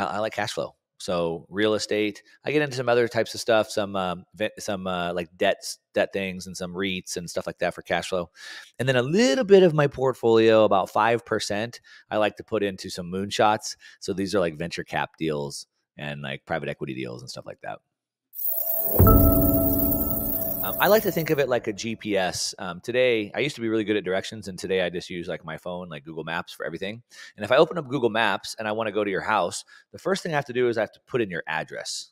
I like cash flow. So real estate, I get into some other types of stuff, some like debt things, and some REITs and stuff like that for cash flow. And then a little bit of my portfolio, about 5%, I like to put into some moonshots. So these are like venture cap deals and like private equity deals and stuff like that. I like to think of it like a GPS. Today, I used to be really good at directions, and today I just use like my phone, like Google Maps for everything. And if I open up Google Maps and I want to go to your house, the first thing I have to do is I have to put in your address.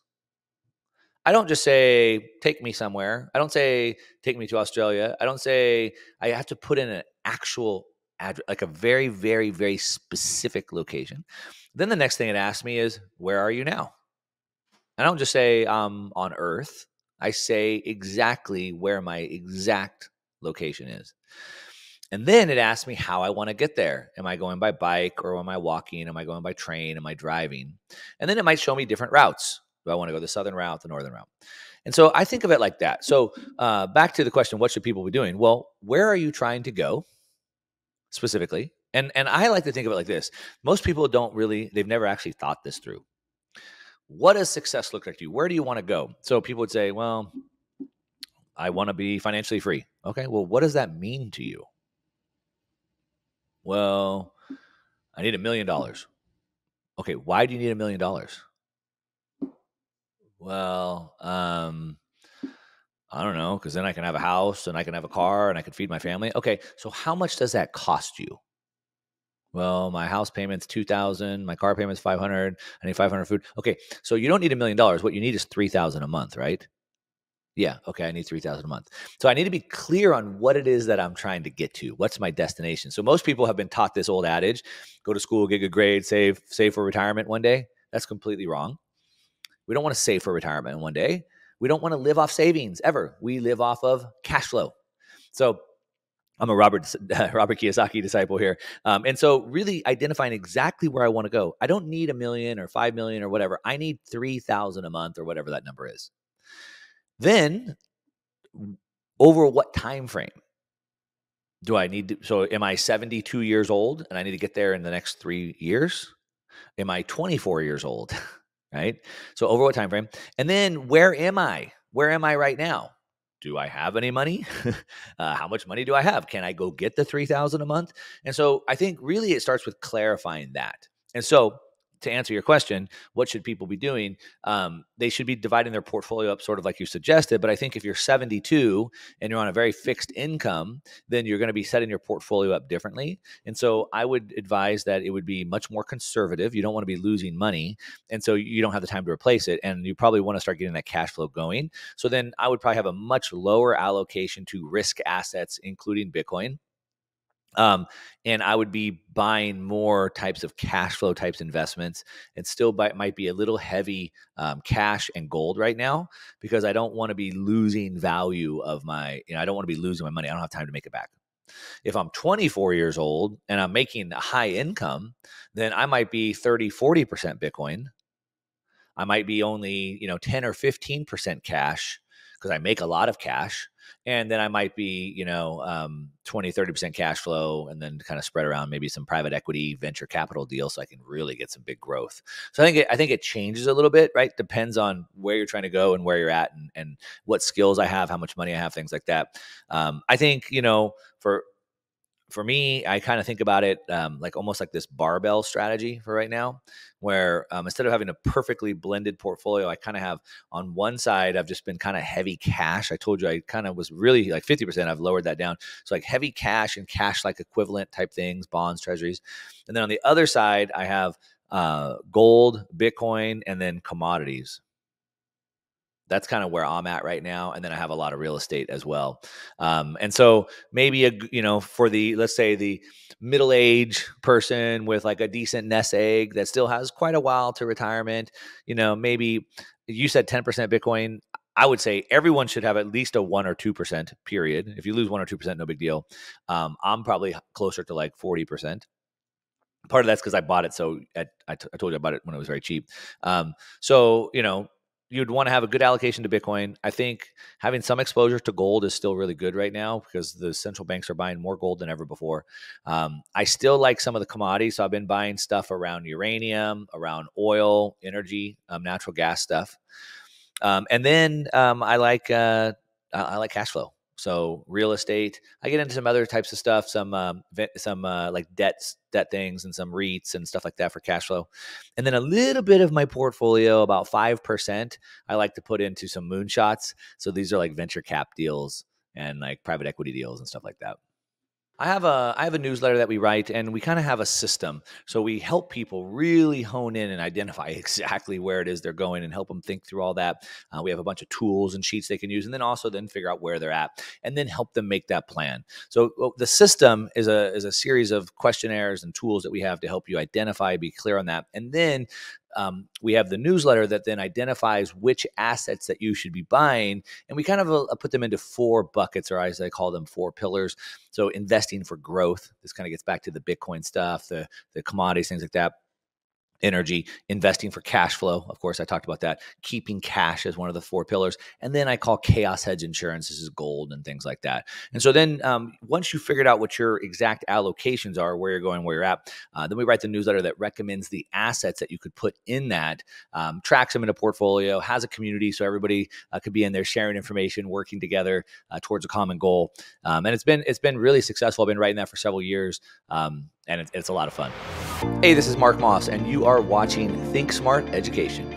I don't just say, take me somewhere. I don't say, take me to Australia. I don't say, I have to put in an actual address, like a very, very, very specific location. Then the next thing it asks me is, where are you now? I don't just say on Earth. I say exactly where my exact location is. And then it asks me how I want to get there. Am I going by bike, or am I walking? Am I going by train? Am I driving? And then it might show me different routes. Do I want to go the southern route, the northern route? And so I think of it like that. So back to the question, what should people be doing? Well, where are you trying to go specifically? And I like to think of it like this. Most people they've never actually thought this through. What does success look like to you? Where do you want to go? So people would say, well, I want to be financially free. Okay, well, what does that mean to you? Well, I need $1 million. Okay, why do you need $1 million? Well, I don't know, because then I can have a house and I can have a car and I can feed my family. Okay, so how much does that cost you? Well, my house payment's $2,000, my car payment's $500. I need $500 food. Okay, so you don't need $1 million. What you need is $3,000 a month, right? Yeah. Okay. I need $3,000 a month. So I need to be clear on what it is that I'm trying to get to. What's my destination? So most people have been taught this old adage: go to school, get a good grade, save for retirement one day. That's completely wrong. We don't want to save for retirement one day. We don't want to live off savings ever. We live off of cash flow. So I'm a Robert Kiyosaki disciple here. And so really identifying exactly where I want to go. I don't need $1 million or $5 million or whatever. I need 3,000 a month or whatever that number is. Then over what time frame do I need to? So am I 72 years old and I need to get there in the next 3 years? Am I 24 years old? Right? So over what time frame? And then where am I? Where am I right now? Do I have any money? How much money do I have? Can I go get the 3,000 a month? And so I think really it starts with clarifying that. And so to answer your question, what should people be doing? They should be dividing their portfolio up sort of like you suggested. But I think if you're 72 and you're on a very fixed income, then you're going to be setting your portfolio up differently. And so I would advise that it would be much more conservative. You don't want to be losing money. And so you don't have the time to replace it. And you probably want to start getting that cash flow going. So then I would probably have a much lower allocation to risk assets, including Bitcoin. And I would be buying more types of cash flow types investments, and still might be a little heavy cash and gold right now, because I don't want to be losing value of my, I don't want to be losing my money. I don't have time to make it back. If I'm 24 years old and I'm making a high income, then I might be 30, 40% Bitcoin. I might be only, 10 or 15% cash, because I make a lot of cash. And then I might be, 20, 30% cash flow, and then kind of spread around maybe some private equity venture capital deals, so I can really get some big growth. So I think it changes a little bit, right? Depends on where you're trying to go and where you're at, and what skills I have, how much money I have, things like that. I think, for me, I kind of think about it like almost like this barbell strategy for right now, where instead of having a perfectly blended portfolio, I kind of have on one side, I've just been kind of heavy cash. I told you I kind of was really like 50%. I've lowered that down. So like heavy cash and cash like equivalent type things, bonds, treasuries. And then on the other side, I have gold, Bitcoin, and then commodities. That's kind of where I'm at right now. And then I have a lot of real estate as well. And so maybe, for let's say the middle-aged person with like a decent nest egg that still has quite a while to retirement, maybe you said 10% Bitcoin. I would say everyone should have at least a 1 or 2% period. If you lose 1 or 2%, no big deal. I'm probably closer to like 40%. Part of that's because I bought it. So I told you I bought it when it was very cheap. So, you'd want to have a good allocation to Bitcoin. I think having some exposure to gold is still really good right now because the central banks are buying more gold than ever before. I still like some of the commodities. So I've been buying stuff around uranium, around oil, energy, natural gas stuff. And then I like cash flow. So real estate. I get into some other types of stuff, some like debt things, and some REITs and stuff like that for cash flow. And then a little bit of my portfolio, about 5%, I like to put into some moonshots. So these are like venture cap deals and like private equity deals and stuff like that. I have a newsletter that we write, and we kind of have a system. So we help people really hone in and identify exactly where it is they're going, and help them think through all that. We have a bunch of tools and sheets they can use, and then also then figure out where they're at, and then help them make that plan. So the system is a series of questionnaires and tools that we have to help you identify, be clear on that, and then we have the newsletter that then identifies which assets that you should be buying. And we kind of put them into 4 buckets, or as I call them, 4 pillars. So investing for growth. This kind of gets back to the Bitcoin stuff, the commodities, things like that. Energy, investing for cash flow. Of course, I talked about that. Keeping cash as one of the 4 pillars. And then I call chaos hedge insurance. This is gold and things like that. And so then once you figured out what your exact allocations are, where you're going, where you're at, then we write the newsletter that recommends the assets that you could put in that, tracks them in a portfolio, has a community so everybody could be in there sharing information, working together towards a common goal. And it's been really successful. I've been writing that for several years, and it's a lot of fun. Hey, this is Mark Moss, and you are watching Think Smart Education.